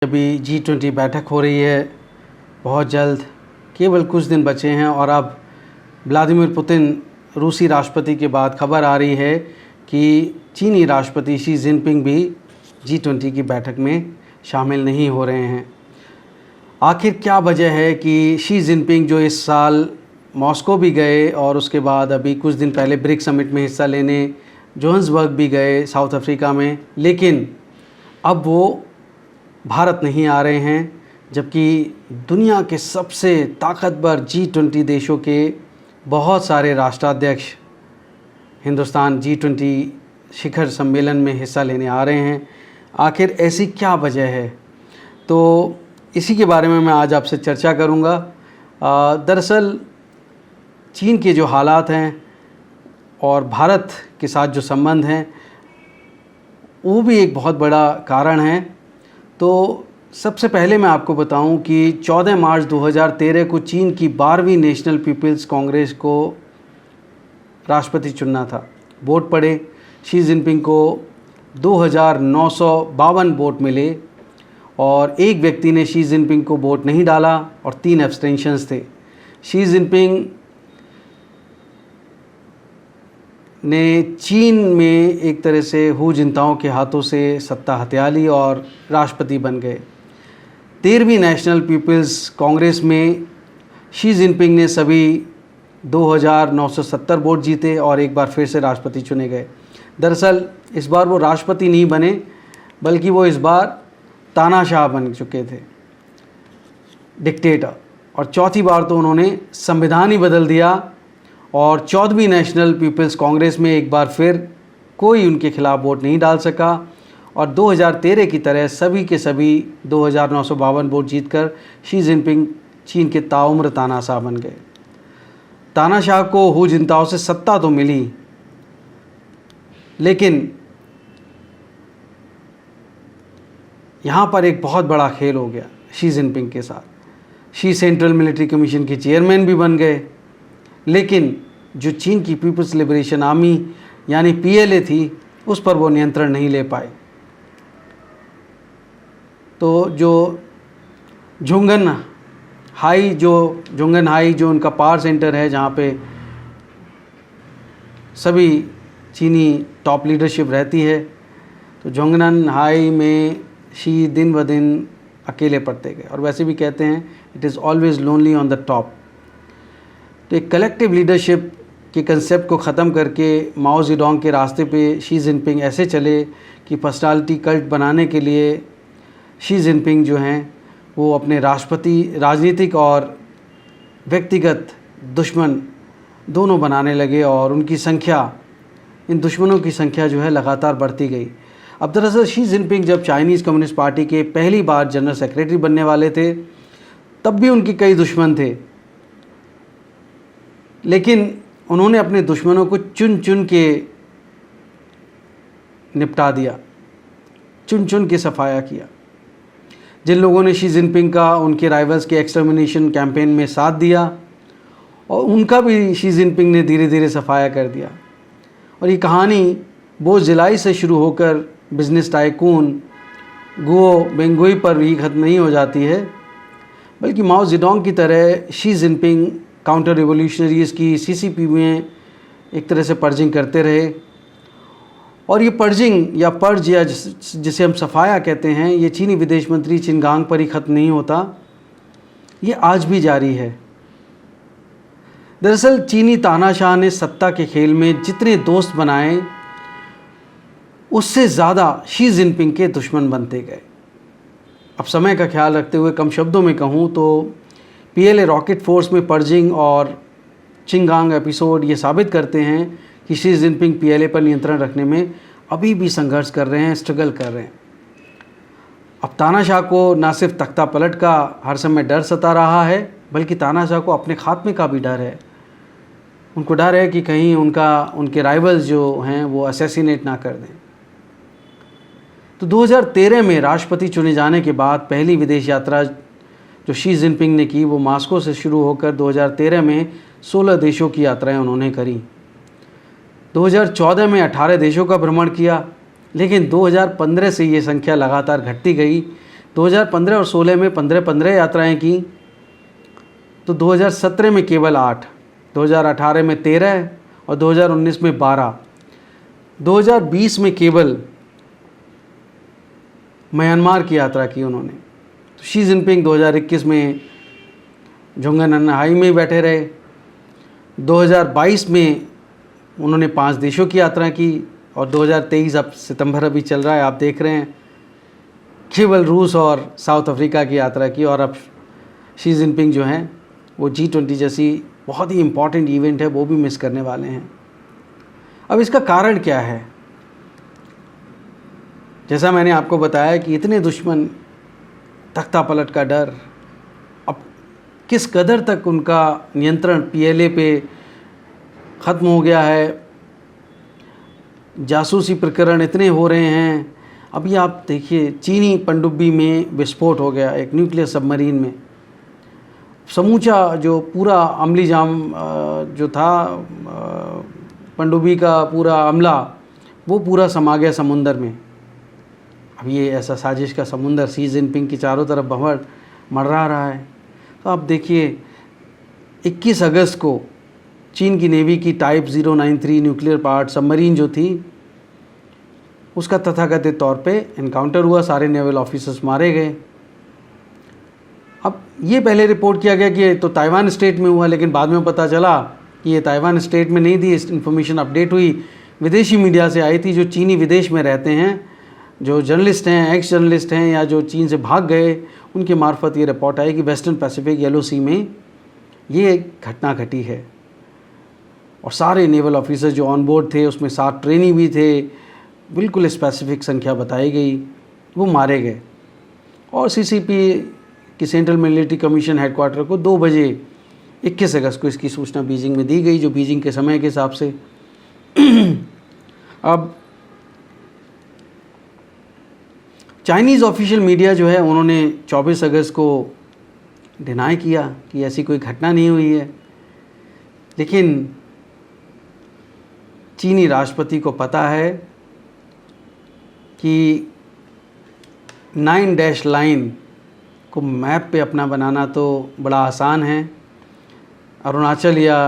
अभी G20 बैठक हो रही है बहुत जल्द, केवल कुछ दिन बचे हैं और अब व्लादिमीर पुतिन रूसी राष्ट्रपति के बाद खबर आ रही है कि चीनी राष्ट्रपति शी जिनपिंग भी G20 की बैठक में शामिल नहीं हो रहे हैं। आखिर क्या वजह है कि शी जिनपिंग जो इस साल मॉस्को भी गए और उसके बाद अभी कुछ दिन पहले ब्रिक्स समिट में हिस्सा लेने जोहान्सबर्ग भी गए साउथ अफ्रीका में, लेकिन अब वो भारत नहीं आ रहे हैं, जबकि दुनिया के सबसे ताकतवर G20 देशों के बहुत सारे राष्ट्राध्यक्ष हिंदुस्तान G20 शिखर सम्मेलन में हिस्सा लेने आ रहे हैं। आखिर ऐसी क्या वजह है, तो इसी के बारे में मैं आज आपसे चर्चा करूंगा। दरअसल चीन के जो हालात हैं और भारत के साथ जो संबंध हैं वो भी एक बहुत बड़ा कारण है। तो सबसे पहले मैं आपको बताऊं कि 14 मार्च 2013 को चीन की 12वीं नेशनल पीपल्स कांग्रेस को राष्ट्रपति चुनना था। वोट पड़े, शी जिनपिंग को 2952 वोट मिले और एक व्यक्ति ने शी जिनपिंग को वोट नहीं डाला और 3 एब्सटेंशंस थे। शी जिनपिंग ने चीन में एक तरह से हू जिनताओं के हाथों से सत्ता हथिया ली और राष्ट्रपति बन गए। 13वीं नेशनल पीपल्स कांग्रेस में शी जिनपिंग ने सभी 2970 वोट जीते और एक बार फिर से राष्ट्रपति चुने गए। दरअसल इस बार वो राष्ट्रपति नहीं बने, बल्कि वो इस बार तानाशाह बन चुके थे, डिक्टेटर। और चौथी बार तो उन्होंने संविधान ही बदल दिया और 14वीं नेशनल पीपल्स कांग्रेस में एक बार फिर कोई उनके खिलाफ वोट नहीं डाल सका और 2013 की तरह सभी के सभी 2952 वोट जीतकर शी जिनपिंग चीन के ताउम्र तानाशाह बन गए। तानाशाह को हू जिनताओं से सत्ता तो मिली, लेकिन यहाँ पर एक बहुत बड़ा खेल हो गया शी जिनपिंग के साथ। शी सेंट्रल मिलिट्री कमीशन के चेयरमैन भी बन गए, लेकिन जो चीन की पीपल्स लिबरेशन आर्मी यानी PLA थी, उस पर वो नियंत्रण नहीं ले पाए। तो जो जोंगन हाई जो उनका पावर सेंटर है, जहाँ पे सभी चीनी टॉप लीडरशिप रहती है, तो जोंगनन हाई में शी दिन ब दिन अकेले पड़ते गए। और वैसे भी कहते हैं it is always lonely on the top. तो एक कलेक्टिव लीडरशिप के कंसेप्ट को ख़त्म करके माओ जेडोंग के रास्ते पे शी जिनपिंग ऐसे चले कि पर्सनालिटी कल्ट बनाने के लिए शी जिनपिंग जो हैं वो अपने राजनीतिक और व्यक्तिगत दुश्मन दोनों बनाने लगे और उनकी संख्या, इन दुश्मनों की संख्या जो है लगातार बढ़ती गई। अब दरअसल शी जिनपिंग जब चाइनीज़ कम्युनिस्ट पार्टी के पहली बार जनरल सेक्रेटरी बनने वाले थे, तब भी उनके कई दुश्मन थे, लेकिन उन्होंने अपने दुश्मनों को चुन चुन के निपटा दिया, चुन चुन के सफाया किया। जिन लोगों ने शी जिनपिंग का उनके राइवल्स के एक्सटर्मिनेशन कैंपेन में साथ दिया, और उनका भी शी जिनपिंग ने धीरे धीरे सफाया कर दिया। और ये कहानी बोझ जिलाई से शुरू होकर बिजनेस टाइकून गुओ बेंगुई पर भी ख़त्म नहीं हो जाती है, बल्कि माओ जेडोंग की तरह शी जिनपिंग काउंटर रिवोल्यूशनरीज़ की CCP में एक तरह से पर्जिंग करते रहे। और ये पर्जिंग या पर्ज या जिसे हम सफाया कहते हैं, ये चीनी विदेश मंत्री चिनगांग पर ही ख़त्म नहीं होता, ये आज भी जारी है। दरअसल चीनी तानाशाह ने सत्ता के खेल में जितने दोस्त बनाए, उससे ज़्यादा शी जिनपिंग के दुश्मन बनते गए। अब समय का ख्याल रखते हुए कम शब्दों में कहूँ तो PLA रॉकेट फोर्स में पर्जिंग और चिंगांग एपिसोड ये साबित करते हैं कि शी जिनपिंग PLA पर नियंत्रण रखने में अभी भी संघर्ष कर रहे हैं, स्ट्रगल कर रहे हैं। अब तानाशाह को न सिर्फ तख्ता पलट का हर समय डर सता रहा है, बल्कि तानाशाह को अपने खात्मे का भी डर है। उनको डर है कि कहीं उनके राइवल्स जो हैं वो असैसिनेट ना कर दें। तो 2013 में राष्ट्रपति चुने जाने के बाद पहली विदेश यात्रा जो शी जिनपिंग ने की, वो मॉस्को से शुरू होकर 2013 में 16 देशों की यात्राएं उन्होंने करी। 2014 में 18 देशों का भ्रमण किया, लेकिन 2015 से ये संख्या लगातार घटती गई, 2015 और 16 में 15 यात्राएं की, तो 2017 में केवल 8, 2018 में 13 और 2019 में 12, 2020 में केवल म्यांमार की यात्रा की उन्होंने। तो शी जिनपिंग 2021 में जोंगनहाई में बैठे रहे। 2022 में उन्होंने 5 देशों की यात्रा की और 2023 अब सितंबर अभी चल रहा है, आप देख रहे हैं, केवल रूस और साउथ अफ्रीका की यात्रा की। और अब शी जिनपिंग जो हैं वो G20 जैसी बहुत ही इम्पॉर्टेंट इवेंट है वो भी मिस करने वाले हैं। अब इसका कारण क्या है? जैसा मैंने आपको बताया कि इतने दुश्मन, तख्ता पलट का डर, अब किस कदर तक उनका नियंत्रण PLA पे ख़त्म हो गया है, जासूसी प्रकरण इतने हो रहे हैं। अभी आप देखिए चीनी पनडुब्बी में विस्फोट हो गया, एक न्यूक्लियर सबमरीन में, समूचा जो पूरा अमली जाम जो था पनडुब्बी का पूरा अमला, वो पूरा समा गया समुंदर में। अब ये ऐसा साजिश का समुंदर शी जिनपिंग की चारों तरफ भंवर मंडरा रहा है। तो आप देखिए 21 अगस्त को चीन की नेवी की टाइप 093 न्यूक्लियर पावर्ड सबमरीन जो थी उसका तथाकथित तौर पे इनकाउंटर हुआ, सारे नेवल ऑफिसर्स मारे गए। अब ये पहले रिपोर्ट किया गया कि ये तो ताइवान स्टेट में हुआ, लेकिन बाद में पता चला कि ये ताइवान स्टेट में नहीं थी। इस इन्फॉर्मेशन अपडेट हुई, विदेशी मीडिया से आई थी, जो चीनी विदेश में रहते हैं, जो जर्नलिस्ट हैं, एक्स जर्नलिस्ट हैं या जो चीन से भाग गए, उनके मार्फत ये रिपोर्ट आई कि वेस्टर्न पैसिफिक येलो सी में ये घटना घटी है। और सारे नेवल ऑफिसर जो ऑन बोर्ड थे, उसमें 7 ट्रेनी भी थे, बिल्कुल स्पेसिफिक संख्या बताई गई, वो मारे गए। और CCP की सेंट्रल मिलिट्री कमीशन हेडक्वार्टर को 2 बजे 21 अगस्त को इसकी सूचना बीजिंग में दी गई, जो बीजिंग के समय के हिसाब से। अब चाइनीज़ ऑफिशियल मीडिया जो है उन्होंने 24 अगस्त को डिनाई किया कि ऐसी कोई घटना नहीं हुई है, लेकिन चीनी राष्ट्रपति को पता है कि 9 डैश लाइन को मैप पे अपना बनाना तो बड़ा आसान है। अरुणाचल या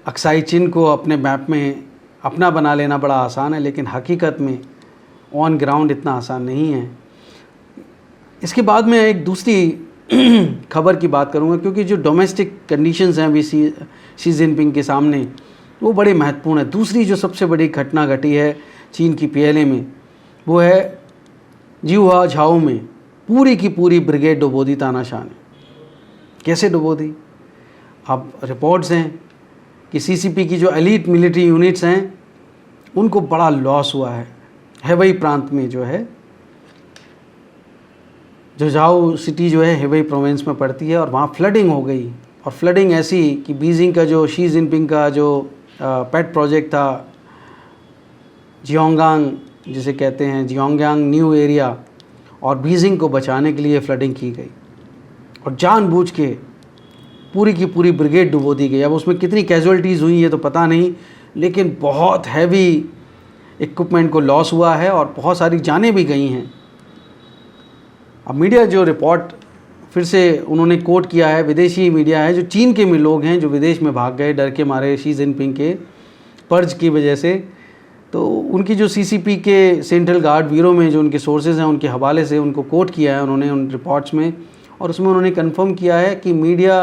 अक्साई चिन को अपने मैप में अपना बना लेना बड़ा आसान है, लेकिन हकीकत में ऑन ग्राउंड इतना आसान नहीं है। इसके बाद मैं एक दूसरी खबर की बात करूंगा, क्योंकि जो डोमेस्टिक कंडीशंस हैं अभी शी जिनपिंग के सामने, वो बड़े महत्वपूर्ण है। दूसरी जो सबसे बड़ी घटना घटी है चीन की PLA में, वो है जिहुआ झाओ में पूरी की पूरी ब्रिगेड डुबो दी तानाशाह ने। कैसे डुबो दी? अब रिपोर्ट्स हैं कि CCP की जो एलीट मिलिट्री यूनिट्स हैं उनको बड़ा लॉस हुआ है। हेबई प्रांत में जो है, जो झाओ सिटी जो है हेबई प्रोविंस में पड़ती है, और वहाँ फ्लडिंग हो गई। और फ्लडिंग ऐसी कि बीजिंग का जो शी जिनपिंग का जो पेट प्रोजेक्ट था जियोंगांग जिसे कहते हैं, जियोंगयांग न्यू एरिया, और बीजिंग को बचाने के लिए फ्लडिंग की गई और जानबूझ के पूरी की पूरी ब्रिगेड डुबो दी गई। अब उसमें कितनी कैजुअल्टीज़ हुई ये तो पता नहीं, लेकिन बहुत हैवी इक्विपमेंट को लॉस हुआ है और बहुत सारी जानें भी गई हैं। अब मीडिया जो रिपोर्ट फिर से उन्होंने कोट किया है, विदेशी मीडिया है, जो चीन के में लोग हैं जो विदेश में भाग गए डर के मारे शी जिनपिंग के पर्ज की वजह से, तो उनकी जो CCP के सेंट्रल गार्ड वीरों में जो उनके सोर्सेज हैं उनके हवाले से उनको कोट किया है उन्होंने उन रिपोर्ट्स में। और उसमें उन्होंने कंफर्म किया है कि मीडिया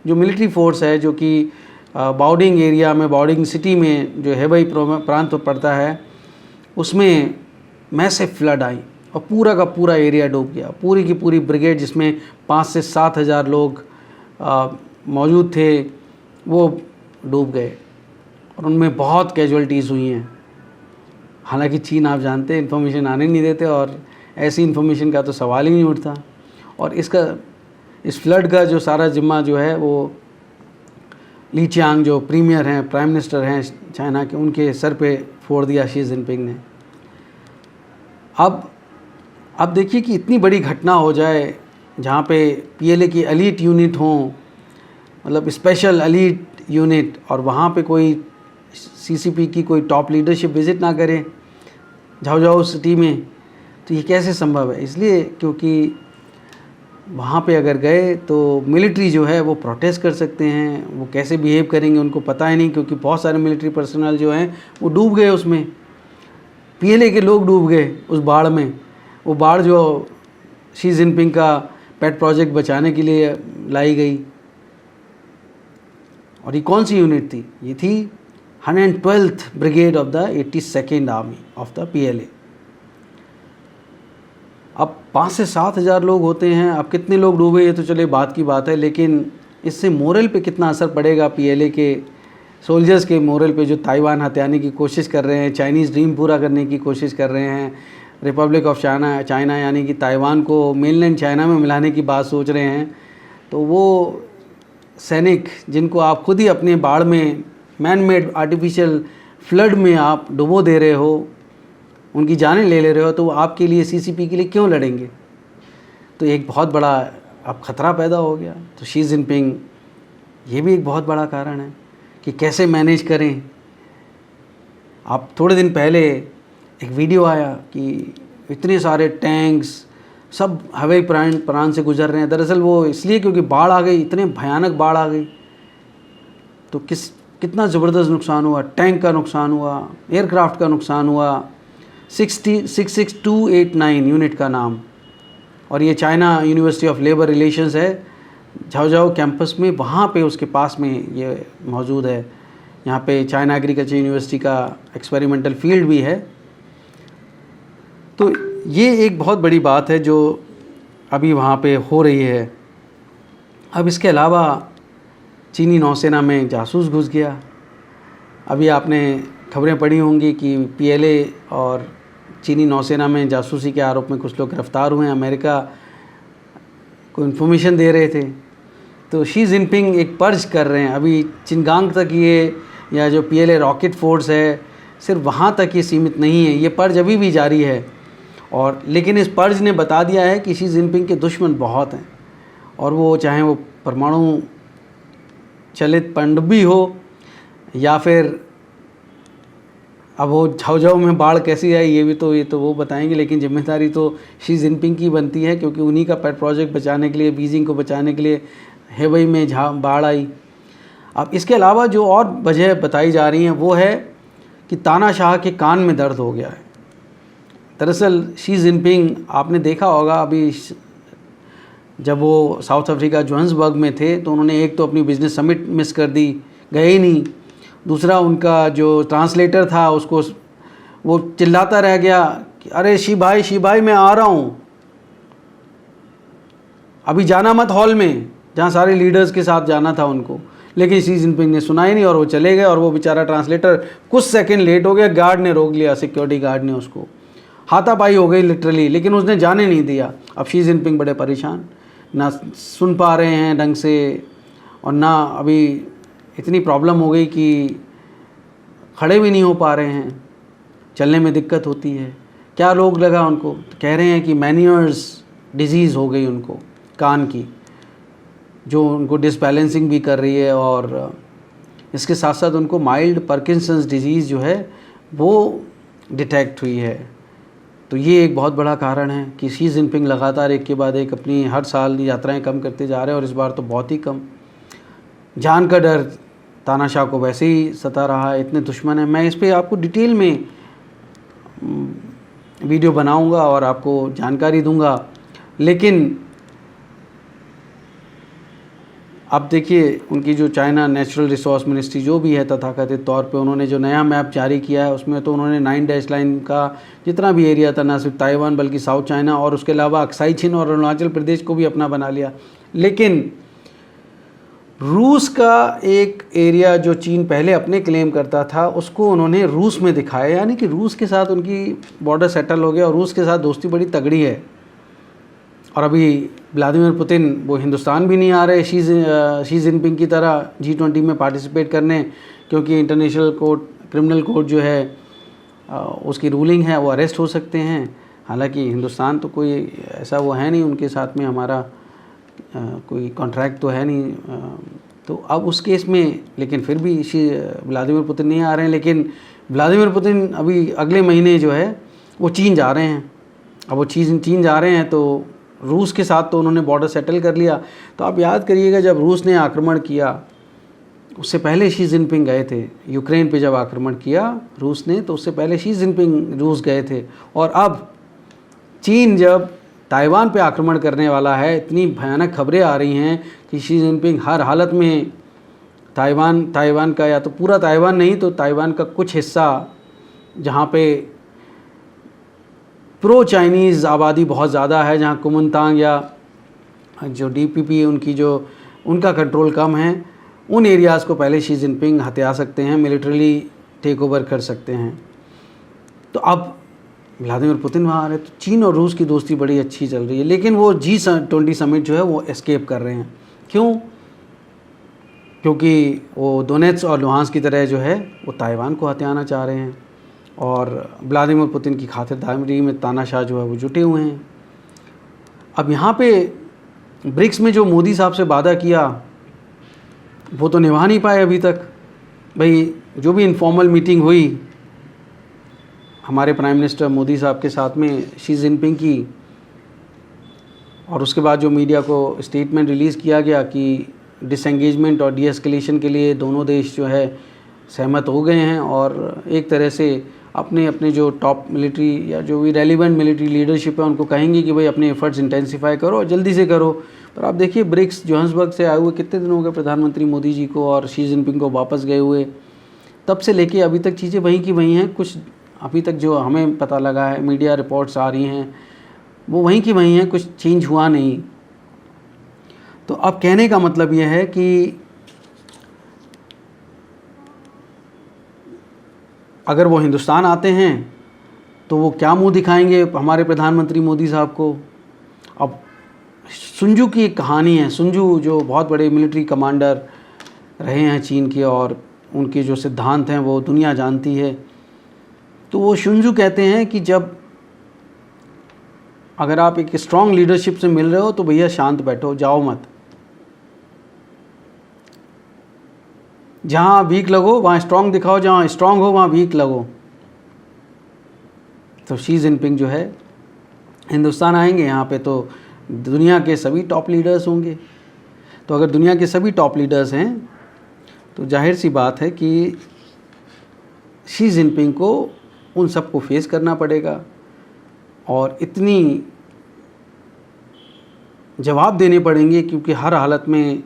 जो मिलिट्री फोर्स है जो कि बाओडिंग एरिया में, बाओडिंग सिटी में जो हेबई प्रांत पड़ता है, उसमें मैसिव फ्लड आई और पूरा का पूरा एरिया डूब गया। पूरी की पूरी ब्रिगेड जिसमें 5 से 7 हज़ार लोग मौजूद थे वो डूब गए और उनमें बहुत कैजुअल्टीज़ हुई हैं। हालांकि चीन आप जानते हैं इन्फॉर्मेशन आने नहीं देते और ऐसी इन्फॉर्मेशन का तो सवाल ही नहीं उठता। और इस फ्लड का जो सारा जिम्मा जो है वो ली चियांग जो प्रीमियर हैं, प्राइम मिनिस्टर हैं चाइना के, उनके सर पे फोड़ दिया शी जिनपिंग ने। अब देखिए कि इतनी बड़ी घटना हो जाए जहाँ पे PLA की एलीट यूनिट हों, मतलब स्पेशल एलीट यूनिट, और वहाँ पे कोई CCP की कोई टॉप लीडरशिप विज़िट ना करे, झाओझाओ सिटी में, तो ये कैसे संभव है? इसलिए क्योंकि वहाँ पे अगर गए तो मिलिट्री जो है वो प्रोटेस्ट कर सकते हैं, वो कैसे बिहेव करेंगे उनको पता ही नहीं, क्योंकि बहुत सारे मिलिट्री पर्सनल जो हैं वो डूब गए उसमें, पीएलए के लोग डूब गए उस बाढ़ में। वो बाढ़ जो शी जिनपिंग का पेट प्रोजेक्ट बचाने के लिए लाई गई। और ये कौन सी यूनिट थी? ये थी 112th brigade of the 82nd army of the PLA. अब 5 से 7 हज़ार लोग होते हैं, अब कितने लोग डूबे ये तो चले बात की बात है, लेकिन इससे मोरल पे कितना असर पड़ेगा पीएलए के सोल्जर्स के मोरल पे, जो ताइवान हथियाने की कोशिश कर रहे हैं, चाइनीज़ ड्रीम पूरा करने की कोशिश कर रहे हैं, रिपब्लिक ऑफ चाइना यानी कि ताइवान को मेनलैंड चाइना में मिलाने की बात सोच रहे हैं। तो वो सैनिक जिनको आप खुद ही अपने बाढ़ में मैन मेड आर्टिफिशियल फ्लड में आप डुबो दे रहे हो, उनकी जानें ले रहे हो, तो वो आपके लिए सीसीपी के लिए क्यों लड़ेंगे? तो एक बहुत बड़ा अब ख़तरा पैदा हो गया। तो शी जिनपिंग ये भी एक बहुत बड़ा कारण है कि कैसे मैनेज करें। आप थोड़े दिन पहले एक वीडियो आया कि इतने सारे टैंक्स सब हवाई प्राण से गुजर रहे हैं। दरअसल वो इसलिए क्योंकि बाढ़ आ गई, इतने भयानक बाढ़ आ गई, तो कितना ज़बरदस्त नुकसान हुआ। टैंक का नुकसान हुआ, एयरक्राफ्ट का नुकसान हुआ। 66289 यूनिट का नाम, और ये China university of labour relations है झाओझाओ कैंपस में, वहाँ पे उसके पास में ये मौजूद है। यहाँ पे चाइना एग्रीकल्चर यूनिवर्सिटी का एक्सपेरिमेंटल फील्ड भी है। तो ये एक बहुत बड़ी बात है जो अभी वहाँ पे हो रही है। अब इसके अलावा चीनी नौसेना में जासूस घुस गया। अभी आपने खबरें पढ़ी होंगी कि पीएलए और चीनी नौसेना में जासूसी के आरोप में कुछ लोग गिरफ्तार हुए हैं। अमेरिका को इन्फॉर्मेशन दे रहे थे। तो शी जिनपिंग एक पर्ज कर रहे हैं। अभी चिनगांग तक ये, या जो पीएलए रॉकेट फोर्स है, सिर्फ वहाँ तक ये सीमित नहीं है, ये पर्ज अभी भी जारी है। और लेकिन इस पर्ज ने बता दिया है कि शी जिनपिंग के दुश्मन बहुत हैं, और वो चाहे वो परमाणु चलित पनडुब्बी हो, या फिर अब वो झाओझाओ में बाढ़ कैसी आई ये तो वो बताएंगे, लेकिन जिम्मेदारी तो शी जिनपिंग की बनती है, क्योंकि उन्हीं का पेट प्रोजेक्ट बचाने के लिए, बीजिंग को बचाने के लिए हेबई में बाढ़ आई। अब इसके अलावा जो और वजह बताई जा रही हैं वो है कि तानाशाह के कान में दर्द हो गया है। दरअसल शी जिनपिंग, आपने देखा होगा अभी जब वो साउथ अफ्रीका जोहान्सबर्ग में थे, तो उन्होंने एक तो अपनी बिजनेस समिट मिस कर दी, गए ही नहीं। दूसरा, उनका जो ट्रांसलेटर था उसको वो चिल्लाता रह गया कि अरे शी भाई मैं आ रहा हूँ, अभी जाना मत हॉल में, जहाँ सारे लीडर्स के साथ जाना था उनको। लेकिन शी जिनपिंग ने सुना ही नहीं और वो चले गए, और वो बेचारा ट्रांसलेटर कुछ सेकंड लेट हो गया, गार्ड ने रोक लिया, सिक्योरिटी गार्ड ने उसको, हाथापाई हो गई लिटरली, लेकिन उसने जाने नहीं दिया। अब शी जिनपिंग बड़े परेशान, ना सुन पा रहे हैं ढंग से, और ना अभी इतनी प्रॉब्लम हो गई कि खड़े भी नहीं हो पा रहे हैं, चलने में दिक्कत होती है। क्या रोग लगा उनको? तो कह रहे हैं कि मैनियर्स डिजीज़ हो गई उनको, कान की, जो उनको डिसबैलेंसिंग भी कर रही है, और इसके साथ साथ उनको माइल्ड पार्किंसंस डिजीज़ जो है वो डिटेक्ट हुई है। तो ये एक बहुत बड़ा कारण है कि शी जिनपिंग लगातार एक के बाद एक अपनी हर साल यात्राएं कम करते जा रहे हैं, और इस बार तो बहुत ही कम। जान का डर तानाशाह को वैसे ही सता रहा है, इतने दुश्मन हैं। मैं इस पर आपको डिटेल में वीडियो बनाऊंगा और आपको जानकारी दूंगा। लेकिन अब देखिए, उनकी जो चाइना नेचुरल रिसोर्स मिनिस्ट्री जो भी है तथाकथित तौर पे, उन्होंने जो नया मैप जारी किया है उसमें तो उन्होंने 9 डैश लाइन का जितना भी एरिया था, ना सिर्फ ताइवान बल्कि साउथ चाइना और उसके अलावा अक्साई चीन और अरुणाचल प्रदेश को भी अपना बना लिया। लेकिन रूस का एक एरिया जो चीन पहले अपने क्लेम करता था, उसको उन्होंने रूस में दिखाया, यानी कि रूस के साथ उनकी बॉर्डर सेटल हो गया और रूस के साथ दोस्ती बड़ी तगड़ी है। और अभी व्लादिमीर पुतिन वो हिंदुस्तान भी नहीं आ रहे शी जिनपिंग की तरह G20 में पार्टिसिपेट करने, क्योंकि इंटरनेशनल कोर्ट, क्रिमिनल कोर्ट जो है उसकी रूलिंग है, वो अरेस्ट हो सकते हैं। हालांकि हिंदुस्तान तो कोई ऐसा वो है नहीं, उनके साथ में हमारा कोई कॉन्ट्रैक्ट तो है नहीं। तो अब उस केस में, लेकिन फिर भी व्लादिमीर पुतिन नहीं आ रहे हैं। लेकिन व्लादिमीर पुतिन अभी अगले महीने जो है वो चीन जा रहे हैं। अब वो चीन जा रहे हैं तो रूस के साथ तो उन्होंने बॉर्डर सेटल कर लिया। तो आप याद करिएगा, जब रूस ने आक्रमण किया उससे पहले शी जिनपिंग गए थे यूक्रेन पे। जब आक्रमण किया रूस ने तो उससे पहले शी जिनपिंग रूस गए थे। और अब चीन जब ताइवान पे आक्रमण करने वाला है, इतनी भयानक खबरें आ रही हैं कि शी जिनपिंग हर हालत में ताइवान का, या तो पूरा ताइवान नहीं तो ताइवान का कुछ हिस्सा जहाँ पे प्रो चाइनीज़ आबादी बहुत ज़्यादा है, जहाँ कुमनतांग या जो डीपीपी उनका कंट्रोल कम है, उन एरियाज़ को पहले शी जिनपिंग हथिया सकते हैं, मिलिट्रली टेक ओवर कर सकते हैं। तो अब व्लादिमीर पुतिन वहाँ आ रहे, तो चीन और रूस की दोस्ती बड़ी अच्छी चल रही है। लेकिन वो G20 समिट जो है वो एस्केप कर रहे हैं। क्यों? क्योंकि वो डोनेट्स और लुहांस की तरह जो है वो ताइवान को हथियाना चाह रहे हैं, और व्लादिमीर पुतिन की खातिरदारी में तानाशाह जो है वो जुटे हुए हैं। अब यहाँ पे ब्रिक्स में जो मोदी साहब से वादा किया वो तो निभा नहीं पाए अभी तक। भाई जो भी इनफॉर्मल मीटिंग हुई हमारे प्राइम मिनिस्टर मोदी साहब के साथ में शी जिनपिंग की, और उसके बाद जो मीडिया को स्टेटमेंट रिलीज़ किया गया कि डिसएंगेजमेंट और डीएस्केलेशन के लिए दोनों देश जो है सहमत हो गए हैं, और एक तरह से अपने अपने जो टॉप मिलिट्री या जो भी रेलिवेंट मिलिट्री लीडरशिप है उनको कहेंगे कि भाई अपने एफर्ट्स इंटेंसिफाई करो और जल्दी से करो। पर आप देखिए ब्रिक्स जोहान्सबर्ग से आए हुए कितने दिन हो गए प्रधानमंत्री मोदी जी को और शी जिनपिंग को वापस गए हुए, तब से लेके अभी तक चीज़ें वहीं की वहीं हैं। कुछ अभी तक जो हमें पता लगा है, मीडिया रिपोर्ट्स आ रही हैं, वो वहीं की वहीं हैं, कुछ चेंज हुआ नहीं। तो अब कहने का मतलब यह है कि अगर वो हिंदुस्तान आते हैं तो वो क्या मुंह दिखाएंगे हमारे प्रधानमंत्री मोदी साहब को। अब सुंजू की एक कहानी है। सुंजू जो बहुत बड़े मिलिट्री कमांडर रहे हैं चीन के, और उनके जो सिद्धांत हैं वो दुनिया जानती है। तो वो सुंजू कहते हैं कि जब अगर आप एक स्ट्रॉन्ग लीडरशिप से मिल रहे हो तो भैया शांत बैठो, जाओ मत। जहाँ वीक लगो वहाँ स्ट्रॉन्ग दिखाओ, जहाँ स्ट्रॉन्ग हो वहाँ वीक लगो। तो शी जिनपिंग जो है हिंदुस्तान आएंगे, यहाँ पे तो दुनिया के सभी टॉप लीडर्स होंगे। तो अगर दुनिया के सभी टॉप लीडर्स हैं तो जाहिर सी बात है कि शी जिनपिंग को उन सबको फेस करना पड़ेगा, और इतनी जवाब देने पड़ेंगे, क्योंकि हर हालत में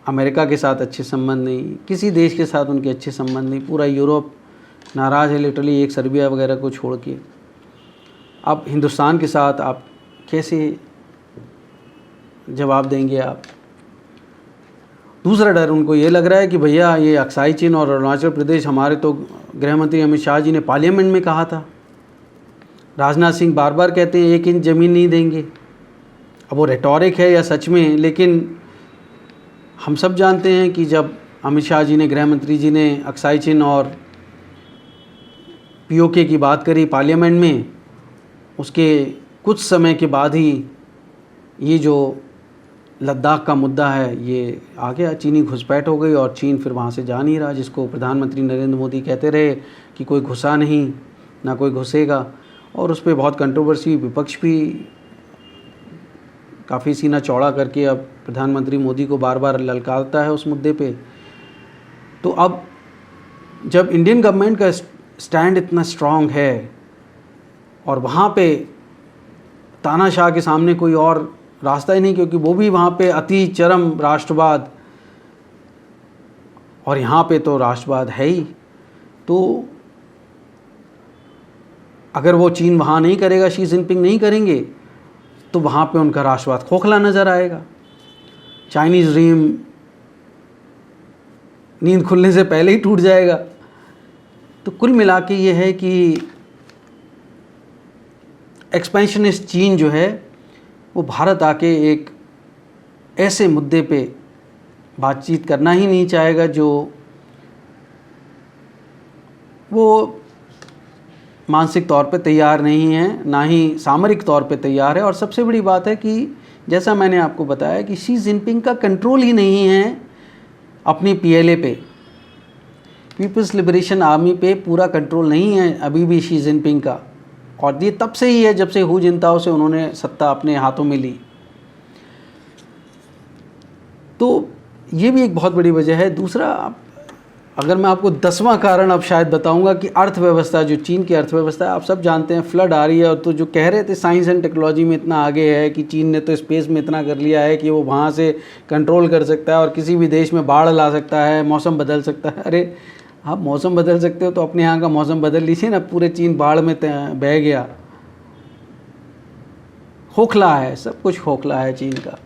अमेरिका के साथ अच्छे संबंध नहीं, किसी देश के साथ उनके अच्छे संबंध नहीं। पूरा यूरोप नाराज़ है लिटरली, एक सर्बिया वगैरह को छोड़ के। अब हिंदुस्तान के साथ आप कैसे जवाब देंगे आप? दूसरा डर उनको ये लग रहा है कि भैया ये अक्साई चीन और अरुणाचल प्रदेश, हमारे तो गृह मंत्री अमित शाह जी ने पार्लियामेंट में कहा था, राजनाथ सिंह बार बार कहते हैं 1 इंच ज़मीन नहीं देंगे। अब वो रेटोरिक है या सच में, लेकिन हम सब जानते हैं कि जब अमित शाह जी ने, गृह मंत्री जी ने अक्साई चीन और पीओके की बात करी पार्लियामेंट में, उसके कुछ समय के बाद ही ये जो लद्दाख का मुद्दा है ये आ गया, चीनी घुसपैठ हो गई, और चीन फिर वहाँ से जा नहीं रहा। जिसको प्रधानमंत्री नरेंद्र मोदी कहते रहे कि कोई घुसा नहीं, ना कोई घुसेगा, और उस पर बहुत कंट्रोवर्सी, विपक्ष भी काफ़ी सीना चौड़ा करके अब प्रधानमंत्री मोदी को बार बार ललकारता है उस मुद्दे पे। तो अब जब इंडियन गवर्नमेंट का स्टैंड इतना स्ट्रॉन्ग है, और वहाँ पे तानाशाह के सामने कोई और रास्ता ही नहीं, क्योंकि वो भी वहाँ पे अति चरम राष्ट्रवाद, और यहाँ पे तो राष्ट्रवाद है ही। तो अगर वो चीन वहाँ नहीं करेगा, शी जिनपिंग नहीं करेंगे, तो वहाँ पे उनका राष्ट्रवाद खोखला नज़र आएगा। चाइनीज़ ड्रीम नींद खुलने से पहले ही टूट जाएगा। तो कुल मिला के ये है कि एक्सपेंशनिस्ट चीन जो है वो भारत आके एक ऐसे मुद्दे पे बातचीत करना ही नहीं चाहेगा जो वो मानसिक तौर पे तैयार नहीं है, ना ही सामरिक तौर पे तैयार है। और सबसे बड़ी बात है कि जैसा मैंने आपको बताया कि शी जिनपिंग का कंट्रोल ही नहीं है अपनी पीएलए पे, पीपल्स लिबरेशन आर्मी पे पूरा कंट्रोल नहीं है अभी भी शी जिनपिंग का। और ये तब से ही है जब से हू जिनताओ से उन्होंने सत्ता अपने हाथों में ली। तो ये भी एक बहुत बड़ी वजह है। दूसरा, अगर मैं आपको 10वां कारण अब शायद बताऊंगा कि अर्थव्यवस्था, जो चीन की अर्थव्यवस्था है, आप सब जानते हैं फ्लड आ रही है। और तो जो कह रहे थे साइंस एंड टेक्नोलॉजी में इतना आगे है कि चीन ने तो स्पेस में इतना कर लिया है कि वो वहाँ से कंट्रोल कर सकता है और किसी भी देश में बाढ़ ला सकता है, मौसम बदल सकता है। अरे आप मौसम बदल सकते हो तो अपने यहाँ का मौसम बदल लीजिए ना, पूरे चीन बाढ़ में बह गया। खोखला है, सब कुछ खोखला है चीन का।